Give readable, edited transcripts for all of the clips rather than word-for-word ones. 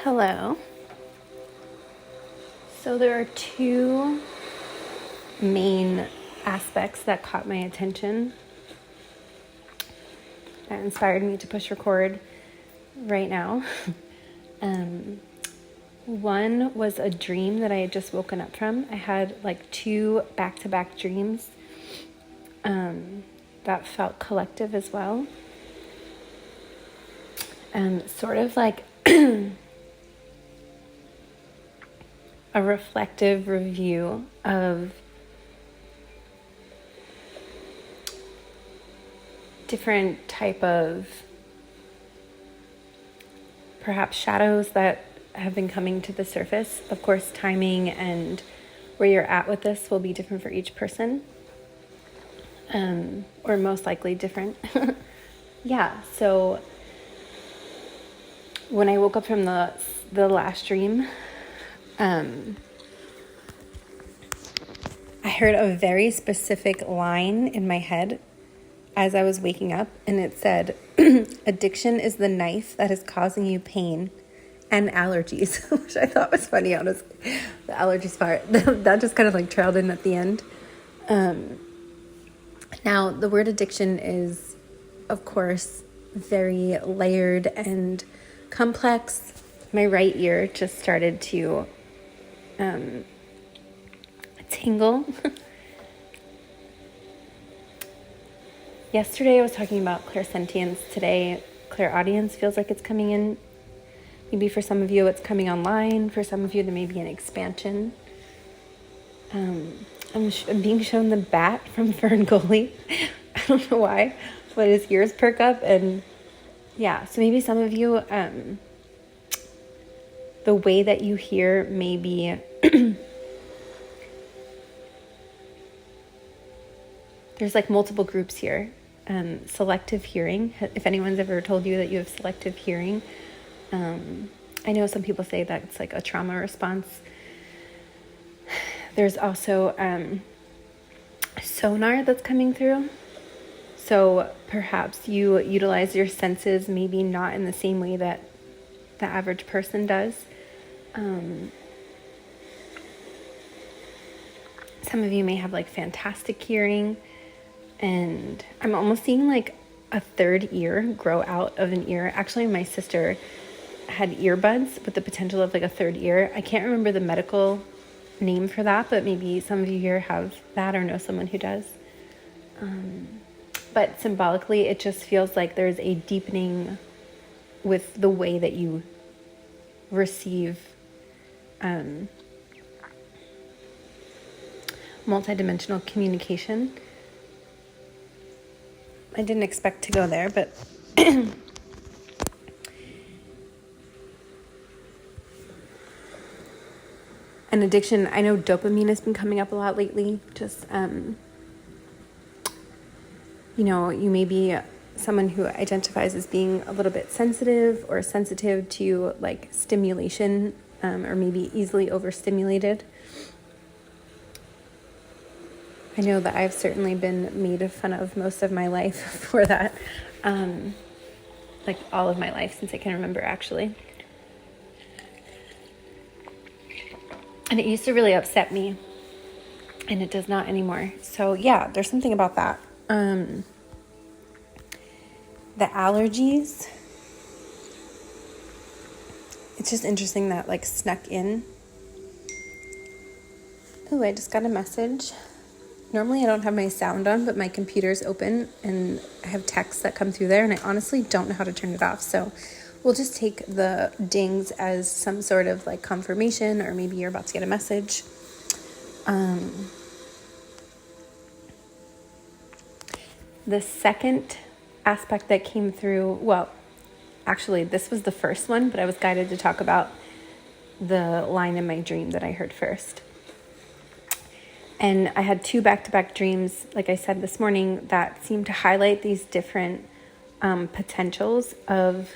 Hello. So there are two main aspects that caught my attention that inspired me to push record right now. One was a dream that I had just woken up from. I had like two back-to-back dreams that felt collective as well. Sort of like a reflective review of different type of perhaps shadows that have been coming to the surface. Of course, timing and where you're at with this will be different for each person, or most likely different. Yeah, so when I woke up from the last dream, I heard a very specific line in my head as I was waking up, and it said, addiction is the knife that is causing you pain and allergies, which I thought was funny, honestly. The allergies part, that just kind of like trailed in at the end. Now, the word addiction is, of course, very layered and complex. My right ear just started to tingle. Yesterday I was talking about clairsentience. Today, clairaudience feels like it's coming in. Maybe for some of you it's coming online. For some of you there may be an expansion. I'm being shown the bat from Fern Gully. I don't know why, but his ears perk up, and yeah, so maybe some of you, the way that you hear may be there's like multiple groups here. Selective hearing. If anyone's ever told you that you have selective hearing, I know some people say that it's like a trauma response. There's also sonar that's coming through. So perhaps you utilize your senses maybe not in the same way that the average person does. Some of you may have like fantastic hearing. And I'm almost seeing like a third ear grow out of an ear. Actually, my sister had earbuds with the potential of like a third ear. I can't remember the medical name for that, but maybe some of you here have that or know someone who does. But symbolically, it just feels like there's a deepening with the way that you receive multidimensional communication. I didn't expect to go there, but an addiction. I know dopamine has been coming up a lot lately. Just, you may be someone who identifies as being a little bit sensitive or sensitive to like stimulation, or maybe easily overstimulated. I know that I've certainly been made fun of most of my life for that. Like all of my life since I can remember, actually. And it used to really upset me, and it does not anymore. So yeah, there's something about that. The allergies, it's just interesting that like snuck in. Oh, I just got a message. Normally I don't have my sound on, but my computer's open and I have texts that come through there, and I honestly don't know how to turn it off. So we'll just take the dings as some sort of like confirmation, or maybe you're about to get a message. The second aspect that came through, well, actually this was the first one, but I was guided to talk about the line in my dream that I heard first. And I had two back-to-back dreams, like I said this morning, that seemed to highlight these different potentials of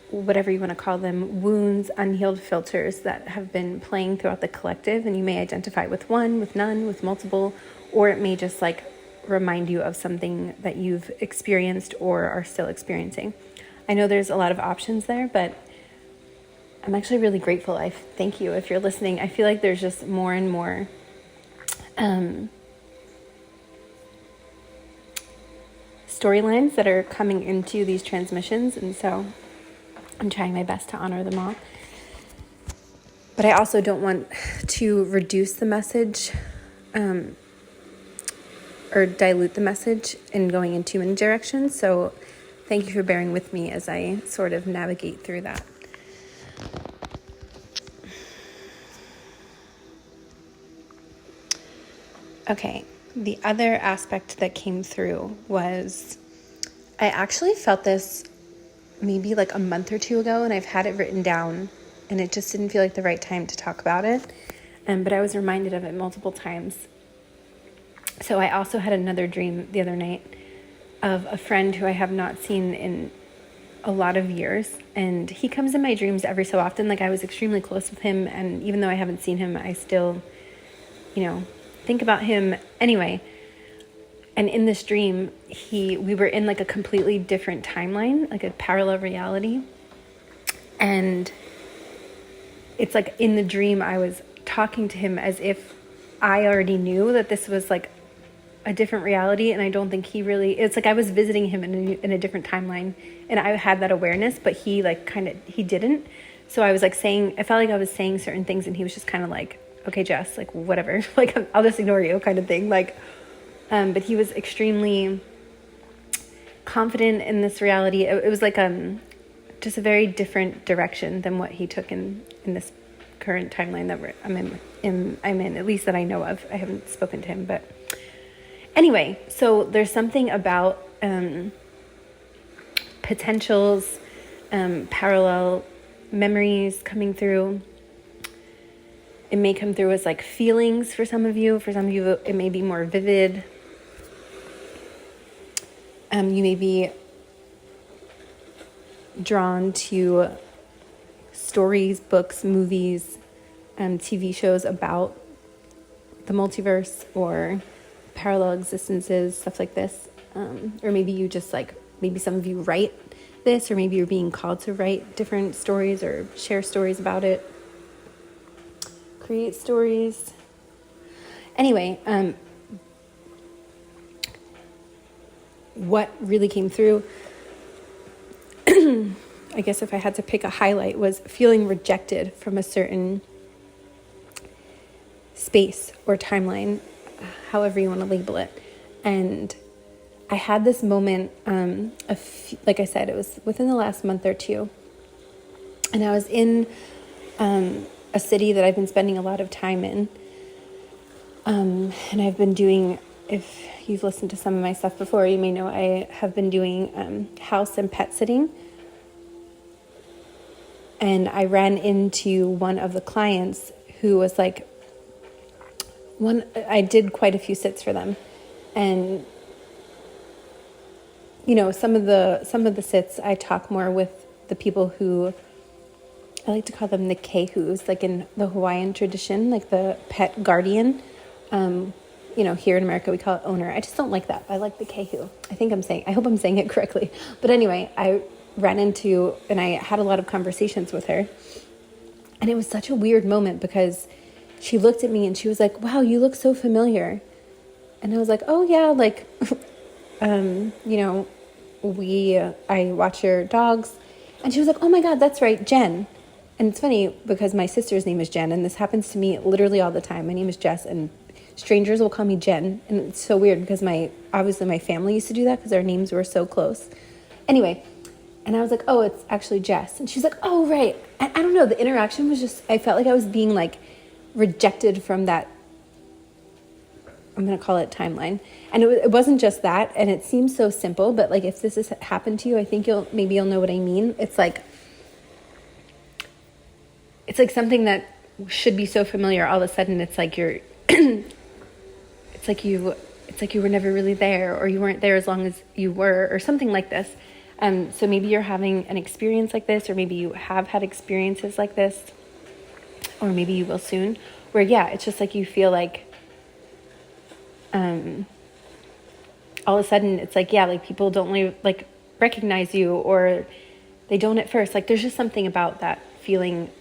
whatever you want to call them, wounds, unhealed filters that have been playing throughout the collective. And you may identify with one, with none, with multiple, or it may just like remind you of something that you've experienced or are still experiencing. I know there's a lot of options there, but I'm actually really grateful. I thank you if you're listening. I feel like there's just more and more storylines that are coming into these transmissions, and so I'm trying my best to honor them all. But I also don't want to reduce the message or dilute the message in going in too many directions. So thank you for bearing with me as I sort of navigate through that. Okay, the other aspect that came through was I actually felt this maybe like a month or two ago, and I've had it written down, and it just didn't feel like the right time to talk about it. But I was reminded of it multiple times. So I also had another dream the other night of a friend who I have not seen in a lot of years. And he comes in my dreams every so often. Like, I was extremely close with him. And even though I haven't seen him, I still, think about him anyway. And in this dream, we were in like a completely different timeline, like a parallel reality. And it's like in the dream, I was talking to him as if I already knew that this was like a different reality. And I don't think it's like I was visiting him in a different timeline, and I had that awareness, but he he didn't. So I was like I felt like I was saying certain things, and he was just kind of like, okay, Jess, like whatever, like I'll just ignore you kind of thing. But he was extremely confident in this reality. It was like just a very different direction than what he took in this current timeline that I'm in, at least that I know of. I haven't spoken to him, but anyway, so there's something about potentials, parallel memories coming through. It may come through as like feelings for some of you. For some of you, it may be more vivid. You may be drawn to stories, books, movies, TV shows about the multiverse or parallel existences, stuff like this. Or maybe you just maybe some of you write this, or maybe you're being called to write different stories or share stories about it, create stories. Anyway, what really came through, I guess if I had to pick a highlight, was feeling rejected from a certain space or timeline, however you want to label it. And I had this moment, like I said, it was within the last month or two. And I was in a city that I've been spending a lot of time in. And I've been doing, if you've listened to some of my stuff before, you may know I have been doing house and pet sitting. And I ran into one of the clients who was I did quite a few sits for them. And, some of the sits I talk more with the people who, I like to call them the kehus, like in the Hawaiian tradition, like the pet guardian. Here in America, we call it owner. I just don't like that. I like the kehu. I hope I'm saying it correctly. But anyway, I ran into, and I had a lot of conversations with her. And it was such a weird moment because she looked at me and she was like, wow, you look so familiar. And I was like, oh yeah, I watch your dogs. And she was like, oh my God, that's right, Jen. And it's funny because my sister's name is Jen, and this happens to me literally all the time. My name is Jess, and strangers will call me Jen. And it's so weird because obviously my family used to do that because our names were so close. Anyway, and I was like, oh, it's actually Jess. And she's like, oh, right. And I don't know, the interaction was just, I felt like I was being rejected from that, I'm going to call it timeline. And it wasn't just that. And it seems so simple, but if this has happened to you, I think you'll know what I mean. It's like something that should be so familiar. All of a sudden, it's like you're, it's like you were never really there, or you weren't there as long as you were, or something like this. So maybe you're having an experience like this, or maybe you have had experiences like this, or maybe you will soon, where, it's just you feel all of a sudden it's people don't recognize you, or they don't at first. There's just something about that feeling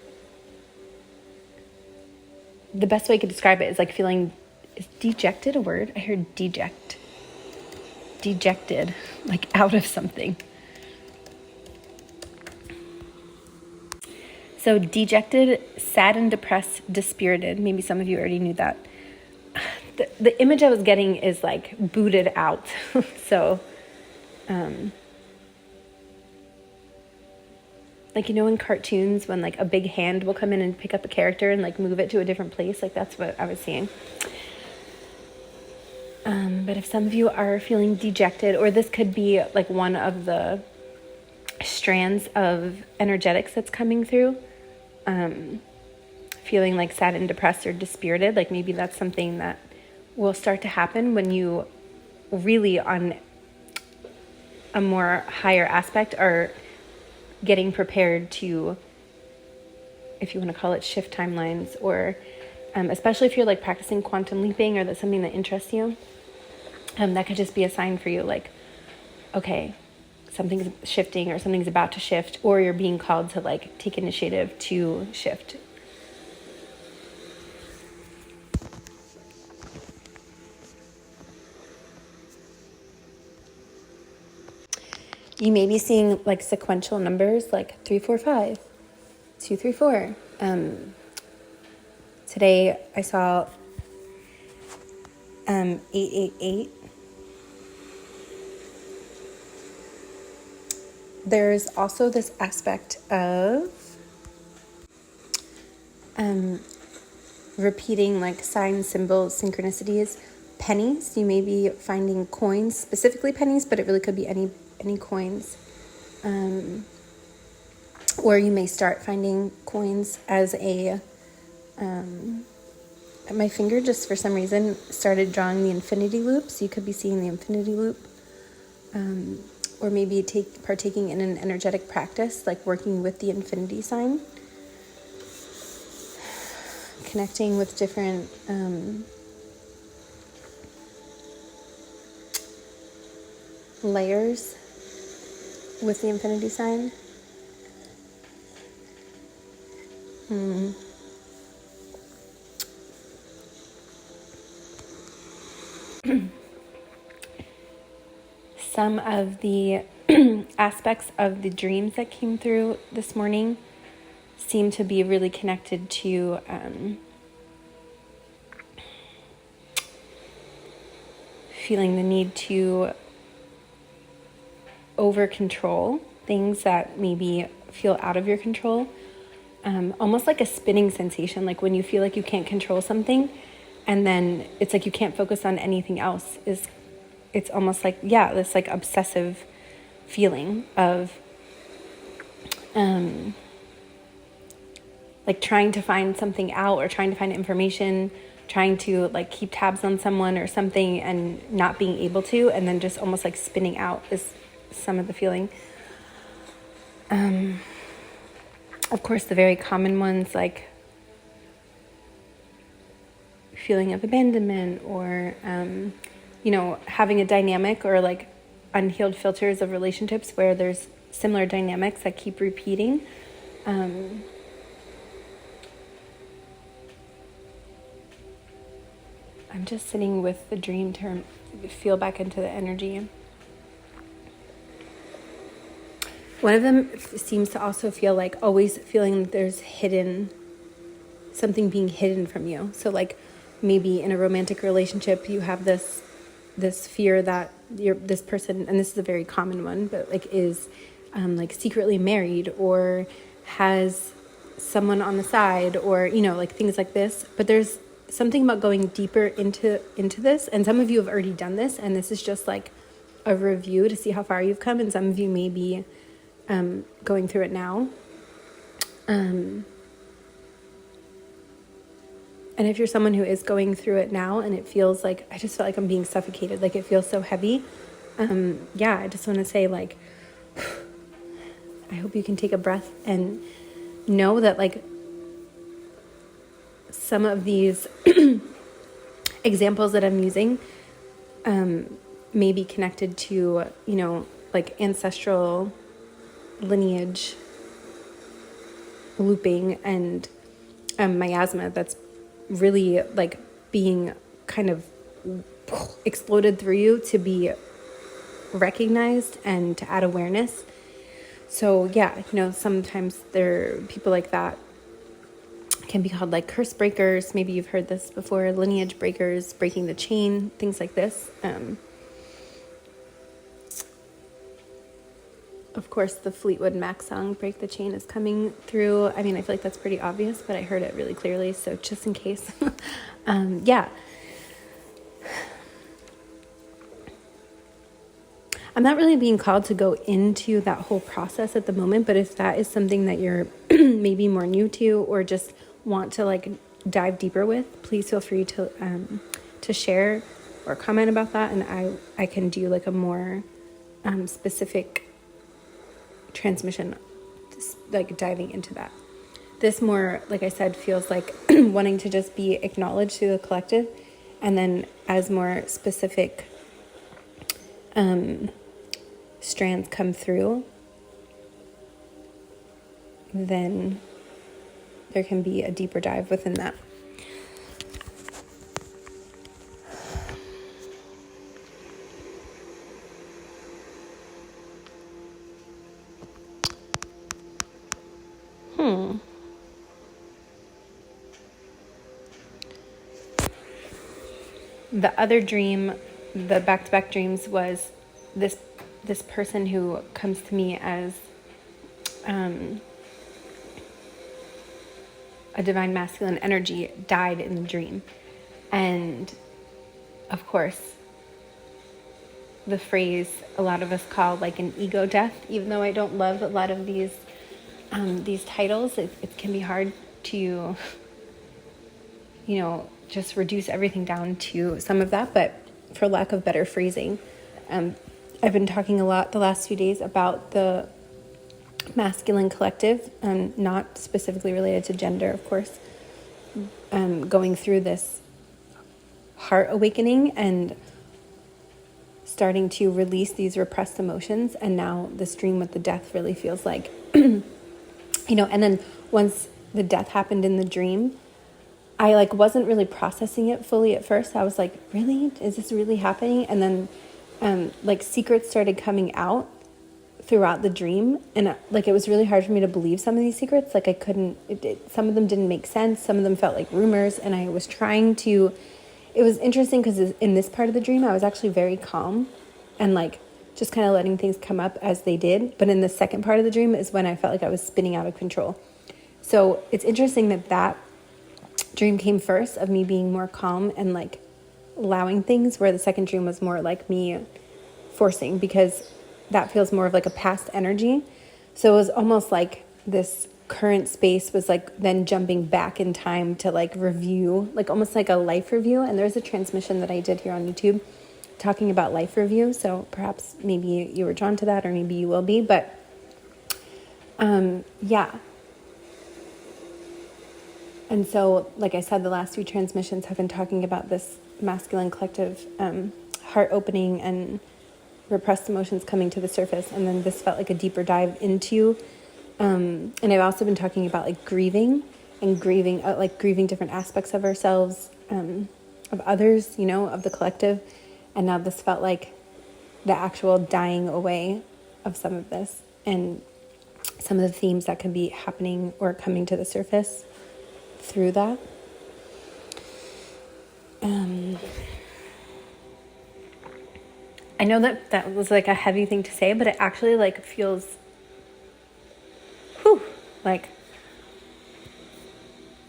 the best way I could describe it is like feeling, is dejected a word? I heard dejected, like out of something. So dejected, sad and depressed, dispirited. Maybe some of you already knew that. The image I was getting is like booted out. So, like, you know, in cartoons when like a big hand will come in and pick up a character and like move it to a different place, like that's what I was seeing. But if some of you are feeling dejected, or this could be like one of the strands of energetics that's coming through, feeling like sad and depressed or dispirited, like maybe that's something that will start to happen when you really on a more higher aspect are getting prepared to, if you want to call it, shift timelines, or especially if you're like practicing quantum leaping or that's something that interests you, that could just be a sign for you, like, okay, something's shifting or something's about to shift, or you're being called to like take initiative to shift. You may be seeing like sequential numbers like 3, 4, 5, 2, 3, 4. Today I saw 888. There's also this aspect of repeating like signs, symbols, synchronicities, pennies. You may be finding coins, specifically pennies, but it really could be any coins. Or you may start finding coins as a, my finger just for some reason started drawing the infinity loop. So you could be seeing the infinity loop. Or maybe partaking in an energetic practice, like working with the infinity sign. Connecting with different layers with the infinity sign. Some of the aspects of the dreams that came through this morning seem to be really connected to feeling the need to over control things that maybe feel out of your control. Almost like a spinning sensation, like when you feel like you can't control something and then it's like you can't focus on anything else. It's almost like, yeah, this like obsessive feeling of like trying to find something out or trying to find information, trying to like keep tabs on someone or something and not being able to, and then just almost like spinning out is some of the feeling. Of course, the very common ones like feeling of abandonment or, having a dynamic or like unhealed filters of relationships where there's similar dynamics that keep repeating. I'm just sitting with the dream to feel back into the energy. One of them seems to also feel like always feeling there's something being hidden from you. So like maybe in a romantic relationship, you have this fear that this person, and this is a very common one, but like is like secretly married or has someone on the side or, like things like this. But there's something about going deeper into this. And some of you have already done this. And this is just like a review to see how far you've come. And some of you may be going through it now. And if you're someone who is going through it now and it feels like, I just feel like I'm being suffocated, like it feels so heavy. I just want to say like, I hope you can take a breath and know that like some of these examples that I'm using may be connected to, like ancestral lineage looping and miasma that's really like being kind of exploded through you to be recognized and to add awareness. So yeah, sometimes there are people like that can be called like curse breakers. Maybe you've heard this before, lineage breakers, breaking the chain, things like this. Of course, the Fleetwood Mac song, Break the Chain, is coming through. I mean, I feel like that's pretty obvious, but I heard it really clearly, so just in case. Yeah. I'm not really being called to go into that whole process at the moment, but if that is something that you're maybe more new to or just want to like dive deeper with, please feel free to share or comment about that, and I can do like a more specific transmission, like diving into that. This more, like I said, feels like wanting to just be acknowledged through the collective, and then as more specific strands come through, then there can be a deeper dive within that. The other dream, the back-to-back dreams, was this person who comes to me as a divine masculine energy died in the dream. And of course, the phrase a lot of us call like an ego death, even though I don't love a lot of these titles, it can be hard to, just reduce everything down to some of that. But for lack of better phrasing, I've been talking a lot the last few days about the masculine collective, not specifically related to gender, of course, going through this heart awakening and starting to release these repressed emotions. And now this dream with the death really feels like, and then once the death happened in the dream, I like wasn't really processing it fully at first. I was like, really? Is this really happening? And then like secrets started coming out throughout the dream, and like it was really hard for me to believe some of these secrets. Like I couldn't, some of them didn't make sense, some of them felt like rumors, and I was trying to, it was interesting because in this part of the dream I was actually very calm and like just kind of letting things come up as they did. But in the second part of the dream is when I felt like I was spinning out of control. So it's interesting that dream came first, of me being more calm and like allowing things, where the second dream was more like me forcing, because that feels more of like a past energy. So it was almost like this current space was like then jumping back in time to like review, like almost like a life review. And there's a transmission that I did here on YouTube talking about life review. So perhaps maybe you were drawn to that, or maybe you will be. But yeah. And so, like I said, the last few transmissions have been talking about this masculine collective heart opening and repressed emotions coming to the surface. And then this felt like a deeper dive into, and I've also been talking about like grieving different aspects of ourselves, of others, of the collective. And now this felt like the actual dying away of some of this and some of the themes that can be happening or coming to the surface through that. I know that was like a heavy thing to say, but it actually like feels, like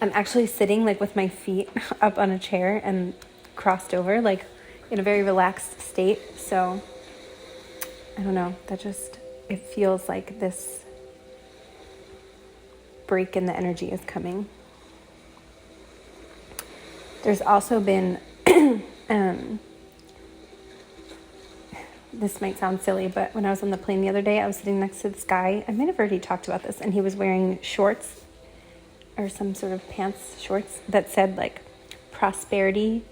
I'm actually sitting like with my feet up on a chair and crossed over, like in a very relaxed state. So I don't know, it feels like this break in the energy is coming. There's also been, this might sound silly, but when I was on the plane the other day, I was sitting next to this guy. I might have already talked about this, and he was wearing shorts or some sort of shorts that said like prosperity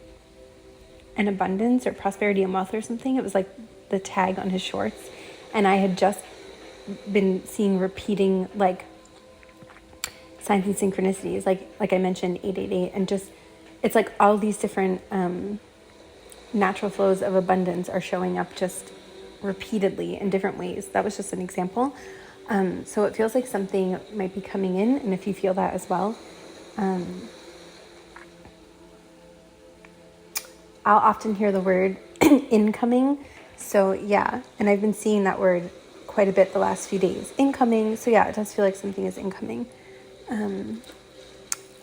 and abundance, or prosperity and wealth or something. It was like the tag on his shorts. And I had just been seeing repeating like signs and synchronicities, like I mentioned, 888, and just it's like all these different natural flows of abundance are showing up just repeatedly in different ways. That was just an example. So it feels like something might be coming in, and if you feel that as well, I'll often hear the word incoming. So yeah, and I've been seeing that word quite a bit the last few days. Incoming. So yeah, it does feel like something is incoming.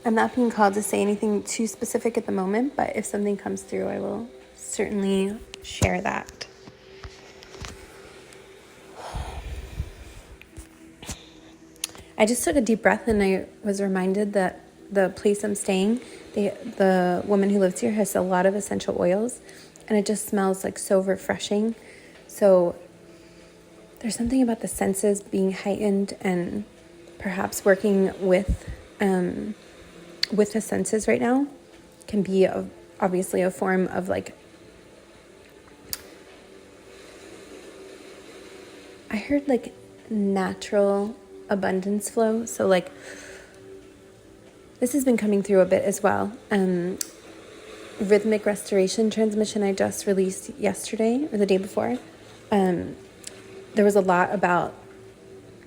I'm not being called to say anything too specific at the moment, but if something comes through, I will certainly share that. I just took a deep breath and I was reminded that the place I'm staying, the woman who lives here has a lot of essential oils, and it just smells like so refreshing. So there's something about the senses being heightened, and perhaps working with the senses right now can be obviously a form of like, I heard like natural abundance flow. So like this has been coming through a bit as well. Rhythmic restoration transmission I just released yesterday or the day before. There was a lot about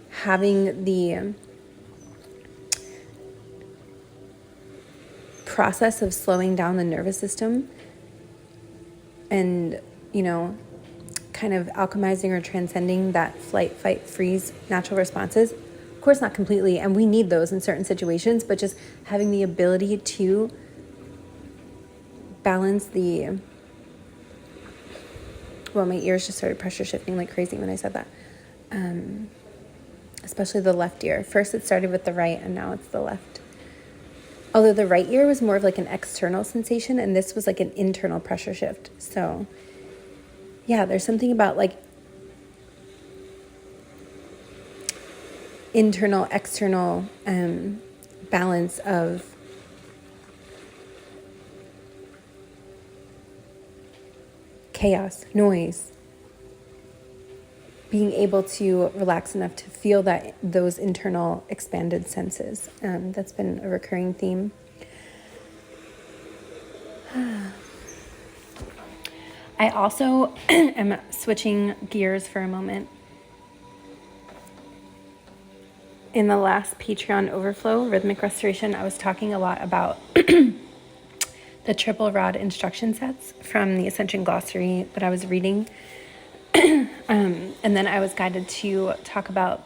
having the process of slowing down the nervous system and, kind of alchemizing or transcending that flight, fight, freeze natural responses. Of course, not completely, and we need those in certain situations, but just having the ability to balance my ears just started pressure shifting like crazy when I said that. Especially the left ear. First it started with the right, and now it's the left. Although the right ear was more of like an external sensation, and this was like an internal pressure shift. So yeah, there's something about like internal, external balance of chaos, noise, being able to relax enough to feel those internal expanded senses. That's been a recurring theme. I also am switching gears for a moment. In the last Patreon overflow, Rhythmic Restoration, I was talking a lot about the triple rod instruction sets from the Ascension Glossary that I was reading. And then I was guided to talk about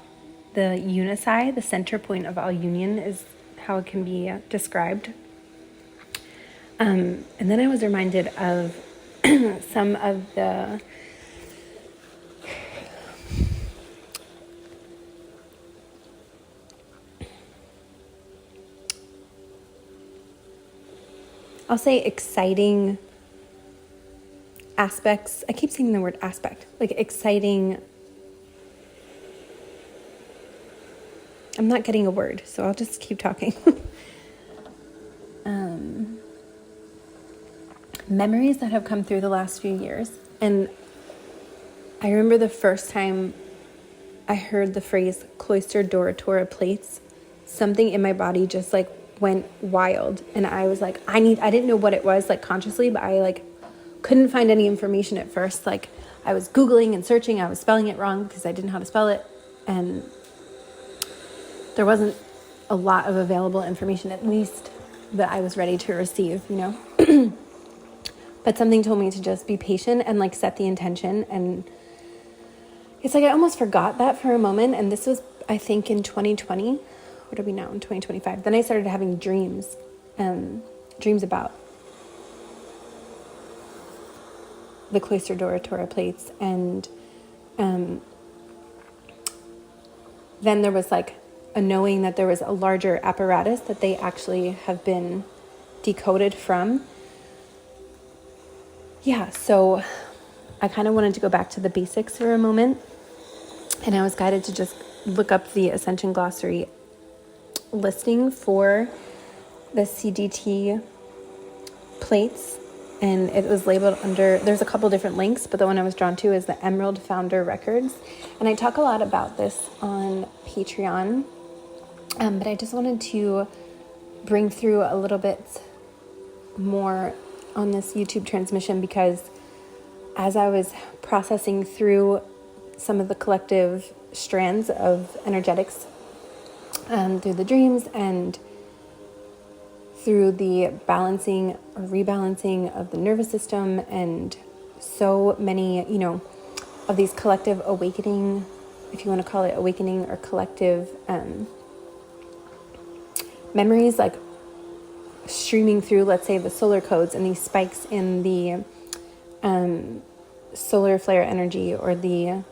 the unici, the center point of all union is how it can be described. And then I was reminded of some of the I'll say exciting aspects. I keep saying the word aspect, like exciting. I'm not getting a word, so I'll just keep talking. Memories that have come through the last few years. And I remember the first time I heard the phrase cloistered Doratora plates, something in my body just like went wild. And I was like, I didn't know what it was like consciously, but I like couldn't find any information at first. Like I was Googling and searching, I was spelling it wrong because I didn't know how to spell it. And there wasn't a lot of available information, at least that I was ready to receive, But something told me to just be patient and like set the intention. And it's like I almost forgot that for a moment. And this was, I think, in 2020. What are we now in 2025? Then I started having dreams about the cloistered Doratora plates. And then there was like a knowing that there was a larger apparatus that they actually have been decoded from. Yeah, so I kind of wanted to go back to the basics for a moment, and I was guided to just look up the Ascension Glossary listing for the CDT plates, and it was labeled under, there's a couple different links, but the one I was drawn to is the Emerald Founder Records, and I talk a lot about this on Patreon, but I just wanted to bring through a little bit more on this YouTube transmission because as I was processing through some of the collective strands of energetics through the dreams and through the balancing or rebalancing of the nervous system and so many, of these collective awakening, if you want to call it awakening or collective memories, like streaming through, let's say, the solar codes and these spikes in the solar flare energy or the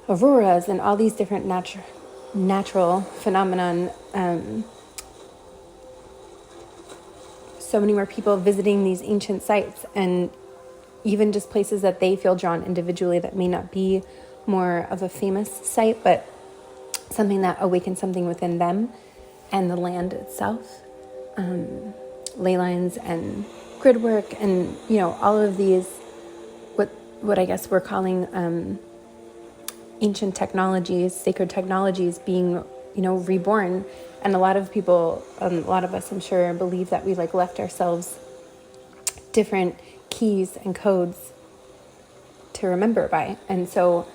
auroras and all these different natural phenomenon. So many more people visiting these ancient sites and even just places that they feel drawn individually that may not be more of a famous site, but something that awakens something within them and the land itself. Ley lines and grid work and, all of these, what I guess we're calling ancient technologies, sacred technologies being, reborn. And a lot of people, a lot of us, I'm sure, believe that we left ourselves different keys and codes to remember by. And so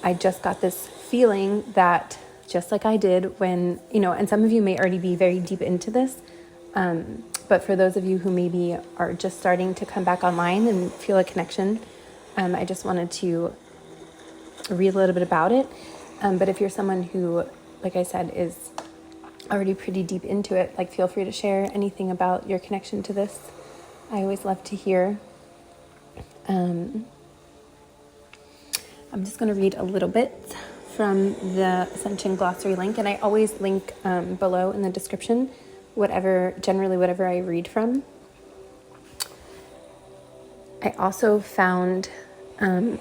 I just got this feeling that just like I did when, and some of you may already be very deep into this, but for those of you who maybe are just starting to come back online and feel a connection, I just wanted to read a little bit about it. But if you're someone who, like I said, is already pretty deep into it, feel free to share anything about your connection to this. I always love to hear. I'm just going to read a little bit from the Ascension Glossary link, and I always link below in the description generally whatever I read from. I also found an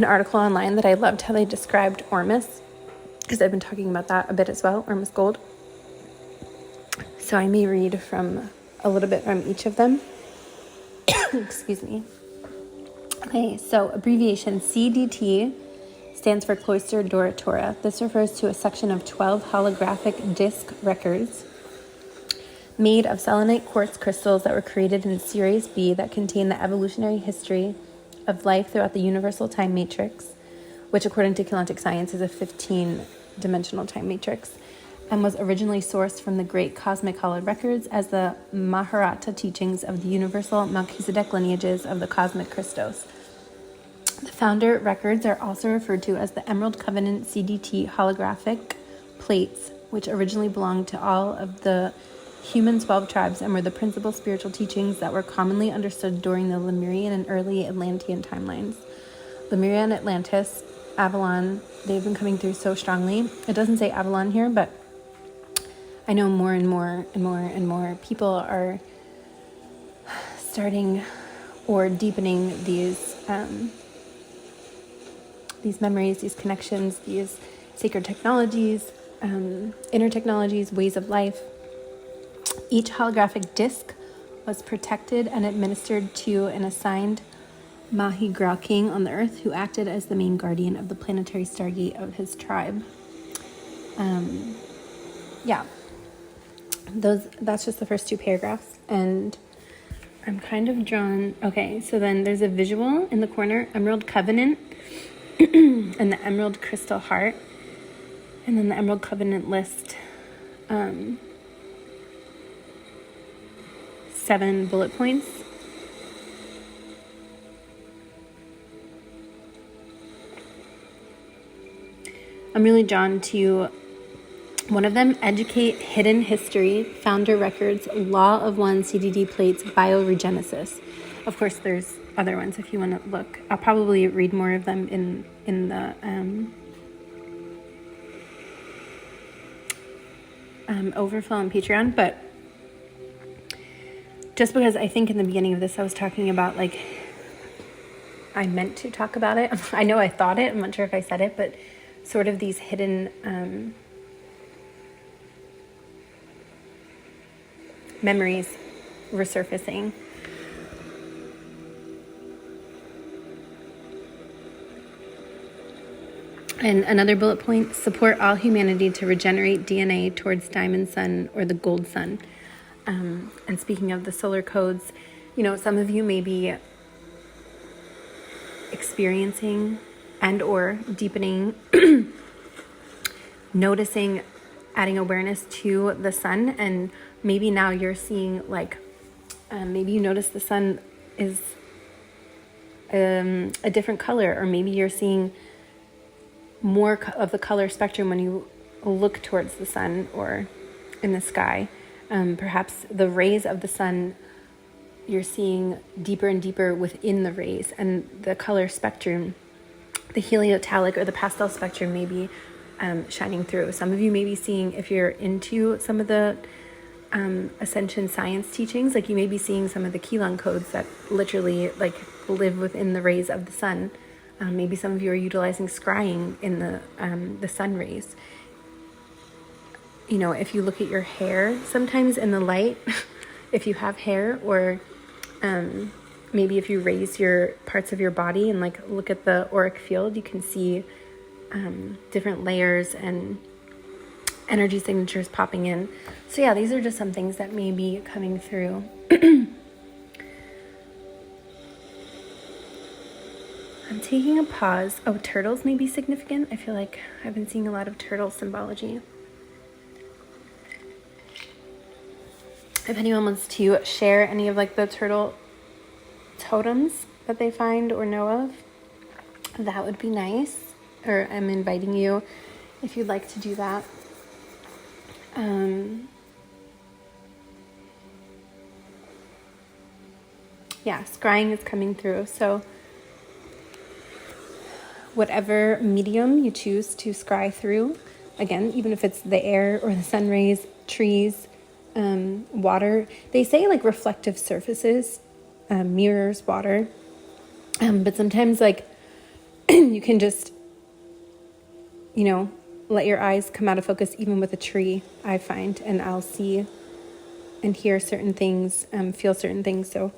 article online that I loved how they described ORMUS, because I've been talking about that a bit as well, ORMUS Gold. So I may read from a little bit from each of them. Excuse me. Okay, so abbreviation CDT stands for Cloister Doratora. This refers to a section of 12 holographic disc records made of selenite quartz crystals that were created in Series B that contain the evolutionary history of life throughout the universal time matrix, which according to Keylontic science is a 15-dimensional time matrix, and was originally sourced from the great cosmic hallowed records as the Maharata teachings of the universal Melchizedek lineages of the cosmic Christos. The founder records are also referred to as the Emerald Covenant CDT holographic plates, which originally belonged to all of the human 12 tribes and were the principal spiritual teachings that were commonly understood during the Lemurian and early Atlantean timelines. Lemuria and Atlantis, Avalon, they've been coming through so strongly. It doesn't say Avalon here, but I know more and more people are starting or deepening these memories, these connections, these sacred technologies, inner technologies, ways of life. Each holographic disc was protected and administered to an assigned Mahi Grau king on the earth who acted as the main guardian of the planetary stargate of his tribe. That's just the first two paragraphs, and I'm kind of drawn. Okay, so then there's a visual in the corner, Emerald Covenant, and the Emerald Crystal Heart, and then the Emerald Covenant list 7 bullet points. I'm really drawn to one of them, Educate Hidden History, Founder Records, Law of One CDD Plates, Bioregenesis. Of course, there's other ones if you want to look. I'll probably read more of them in the overflow on Patreon, but just because I think in the beginning of this I was talking about, I meant to talk about it. I know I thought it, I'm not sure if I said it, but sort of these hidden memories resurfacing. And another bullet point, support all humanity to regenerate DNA towards Diamond Sun or the Gold Sun. And speaking of the solar codes, some of you may be experiencing and or deepening, noticing, adding awareness to the sun. And maybe now you're seeing maybe you notice the sun is a different color, or maybe you're seeing more of the color spectrum when you look towards the sun or in the sky. Perhaps the rays of the sun, you're seeing deeper and deeper within the rays, and the color spectrum, the heliometallic or the pastel spectrum may be shining through. Some of you may be seeing, if you're into some of the ascension science teachings, you may be seeing some of the Qigong codes that literally live within the rays of the sun. Maybe some of you are utilizing scrying in the sun rays. If you look at your hair, sometimes in the light, if you have hair, or maybe if you raise your parts of your body and look at the auric field, you can see different layers and energy signatures popping in. So yeah, these are just some things that may be coming through. I'm taking a pause. Oh, turtles may be significant. I feel like I've been seeing a lot of turtle symbology. If anyone wants to share any of the turtle totems that they find or know of, that would be nice. Or I'm inviting you if you'd like to do that. Yeah, scrying is coming through. So whatever medium you choose to scry through, again, even if it's the air or the sun rays, trees, water, they say reflective surfaces, mirrors, water, but sometimes you can just let your eyes come out of focus even with a tree, I find, and I'll see and hear certain things, feel certain things. So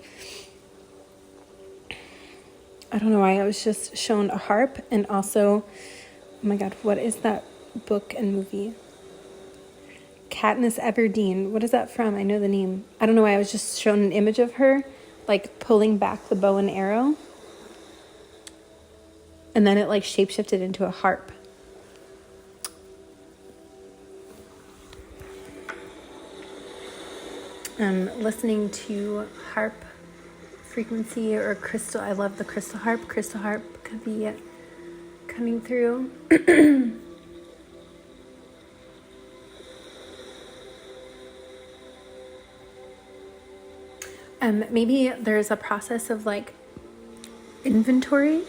I don't know why I was just shown a harp, and also, oh my God, what is that book and movie? Katniss Everdeen. What is that from? I know the name. I don't know why I was just shown an image of her pulling back the bow and arrow, and then it shapeshifted into a harp. Listening to harp frequency or crystal. I love the crystal harp. Crystal harp could be coming through. Maybe there's a process of inventory.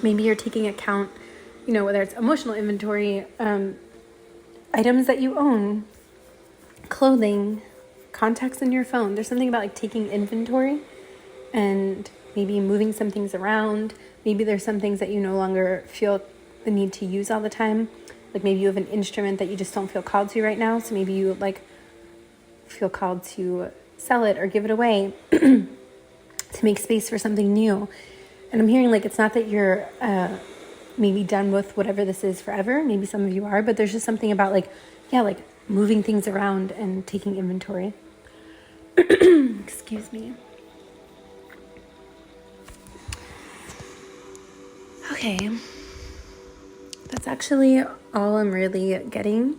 Maybe you're taking account, whether it's emotional inventory, items that you own, clothing, contacts in your phone. There's something about taking inventory and maybe moving some things around. Maybe there's some things that you no longer feel the need to use all the time. Maybe you have an instrument that you just don't feel called to right now. So maybe you feel called to sell it or give it away to make space for something new. And I'm hearing it's not that you're maybe done with whatever this is forever. Maybe some of you are, but there's just something about moving things around and taking inventory. Excuse me. Okay. That's actually all I'm really getting,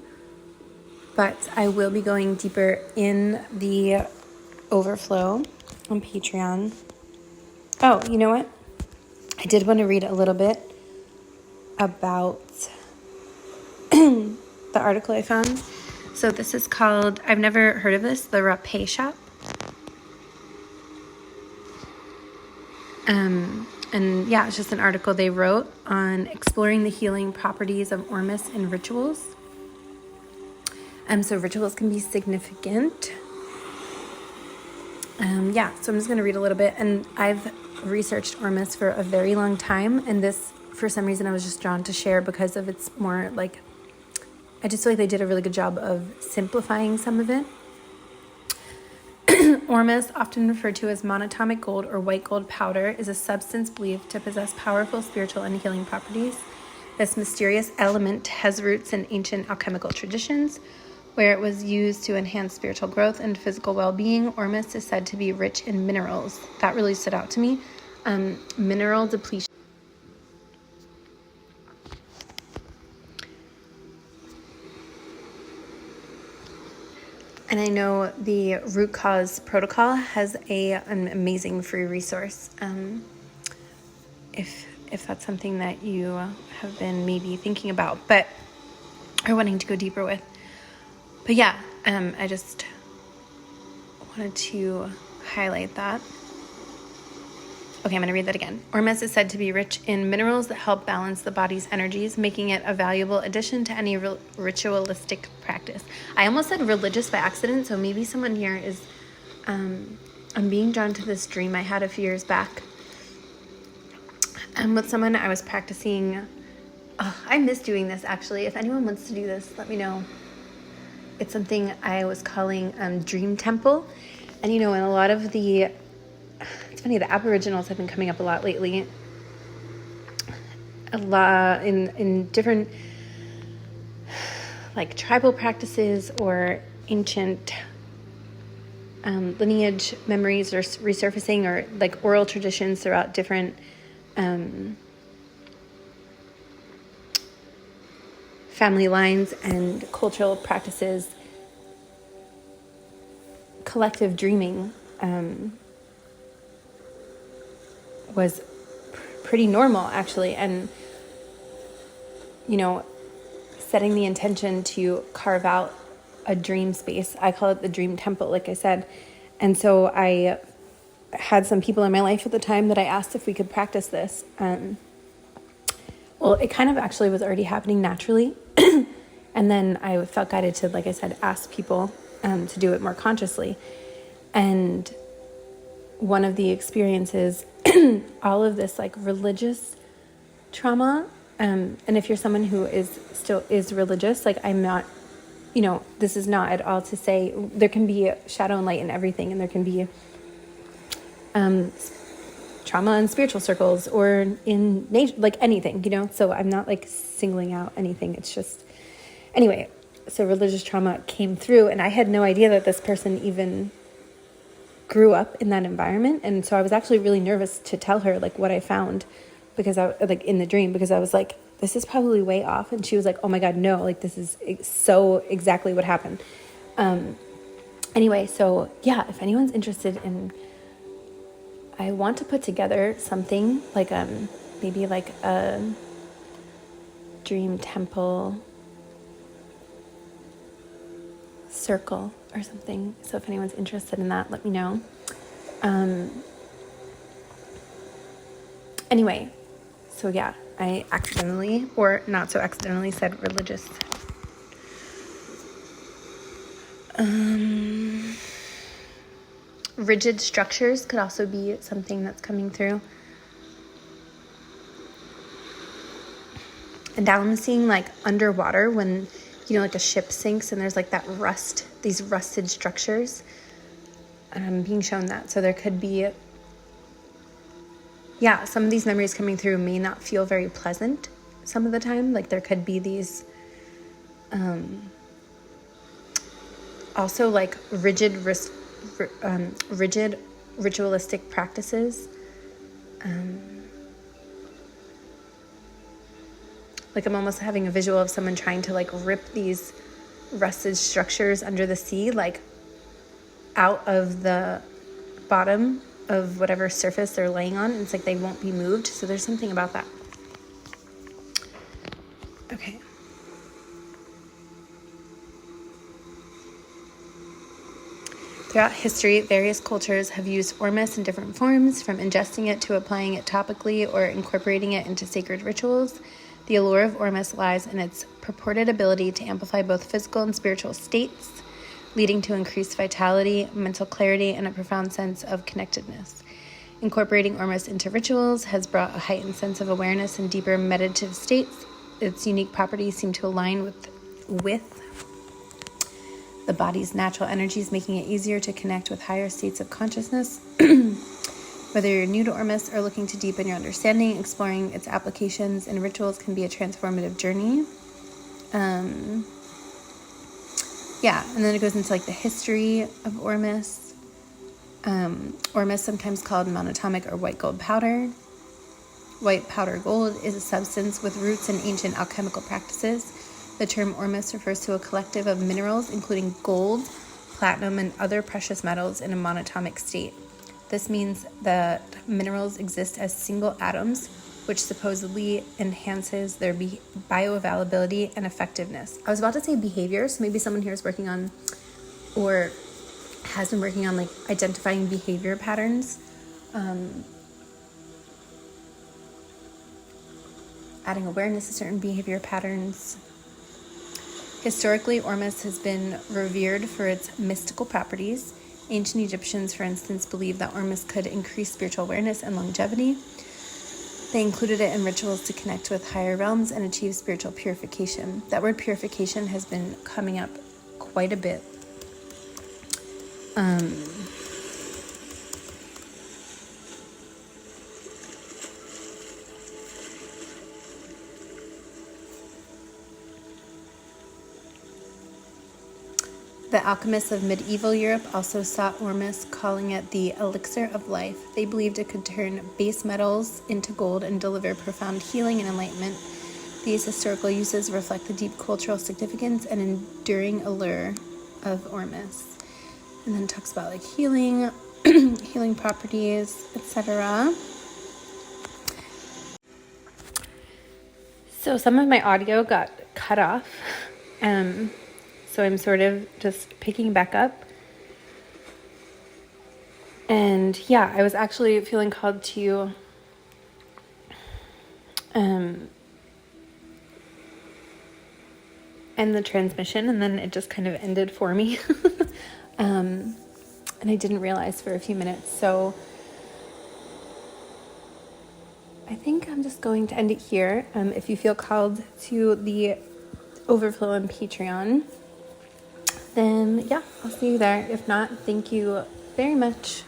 but I will be going deeper in the overflow on Patreon. Oh, you know what? I did want to read a little bit about the article I found. So this is called, I've never heard of this, the Shoppe shop. And yeah, it's just an article they wrote on exploring the healing properties of ORMUS in rituals. So rituals can be significant. So I'm just going to read a little bit. And I've researched ORMUS for a very long time. And this, for some reason, I was just drawn to share because of its more I just feel like they did a really good job of simplifying some of it. ORMUS, often referred to as monatomic gold or white gold powder, is a substance believed to possess powerful spiritual and healing properties. This mysterious element has roots in ancient alchemical traditions. Where it was used to enhance spiritual growth and physical well-being, ormus is said to be rich in minerals. That really stood out to me. Mineral depletion. And I know the Root Cause Protocol has an amazing free resource. If that's something that you have been maybe thinking about, or wanting to go deeper with. But yeah, I just wanted to highlight that. Okay, I'm going to read that again. Ormus is said to be rich in minerals that help balance the body's energies, making it a valuable addition to any ritualistic practice. I almost said religious by accident, so maybe someone here is... I'm being drawn to this dream I had a few years back. With someone I was practicing... I miss doing this, actually. If anyone wants to do this, let me know. It's something I was calling Dream Temple. And, in a lot of the... It's funny, the Aboriginals have been coming up a lot lately. A lot in different, like, tribal practices or ancient lineage memories or resurfacing, or, like, oral traditions throughout different family lines and cultural practices. Collective dreaming was pretty normal, actually. And, setting the intention to carve out a dream space. I call it the Dream Temple, like I said. And so I had some people in my life at the time that I asked if we could practice this. Well, it kind of actually was already happening naturally. And then I felt guided to, like I said, ask people to do it more consciously. And one of the experiences, all of this, like, religious trauma, and if you're someone who still is religious, like, I'm not, this is not at all to say there can be shadow and light in everything, and there can be trauma in spiritual circles or in nature, like anything, so I'm not, like, singling out anything. It's just, anyway, so religious trauma came through, and I had no idea that this person even grew up in that environment. And so I was actually really nervous to tell her, like, what I found, because I, like, in the dream, because I was like, this is probably way off. And she was like, oh my God, no, like, this is so exactly what happened. Anyway, so yeah, if anyone's interested in, I want to put together something like, maybe like a dream temple circle or something. So if anyone's interested in that, let me know. Anyway, so yeah, I accidentally, or not so accidentally, said religious. Rigid structures could also be something that's coming through. And now I'm seeing, like, underwater when, like a ship sinks and there's, like, that rust, these rusted structures. And I'm being shown that. So there could be, some of these memories coming through may not feel very pleasant some of the time. Like, there could be these, also, like, rigid ritualistic practices. Like, I'm almost having a visual of someone trying to, like, rip these rusted structures under the sea, like, out of the bottom of whatever surface they're laying on. It's like they won't be moved. So there's something about that. Okay. Throughout history, various cultures have used ormus in different forms, from ingesting it to applying it topically or incorporating it into sacred rituals. The allure of ormus lies in its purported ability to amplify both physical and spiritual states, leading to increased vitality, mental clarity, and a profound sense of connectedness. Incorporating ormus into rituals has brought a heightened sense of awareness and deeper meditative states. Its unique properties seem to align with the body's natural energies, making it easier to connect with higher states of consciousness. Whether you're new to ormus or looking to deepen your understanding, exploring its applications in rituals can be a transformative journey. Yeah, and then it goes into like the history of Ormus. Ormus, sometimes called monatomic or white gold powder. White powder gold is a substance with roots in ancient alchemical practices. The term Ormus refers to a collective of minerals, including gold, platinum, and other precious metals in a monatomic state. This means that minerals exist as single atoms, which supposedly enhances their bioavailability and effectiveness. I was about to say behavior, so maybe someone here is working on, or has been working on, like identifying behavior patterns, adding awareness to certain behavior patterns. Historically, Ormus has been revered for its mystical properties. Ancient Egyptians, for instance, believed that Ormus could increase spiritual awareness and longevity. They included it in rituals to connect with higher realms and achieve spiritual purification. That word purification has been coming up quite a bit. The alchemists of medieval Europe also sought Ormus, calling it the elixir of life. They believed it could turn base metals into gold and deliver profound healing and enlightenment. These historical uses reflect the deep cultural significance and enduring allure of Ormus. And then it talks about like healing, healing properties, etc. So some of my audio got cut off. So I'm sort of just picking back up. And yeah, I was actually feeling called to end the transmission, and then it just kind of ended for me. And I didn't realize for a few minutes. So I think I'm just going to end it here. If you feel called to the overflow on Patreon, then yeah, I'll see you there. If not, thank you very much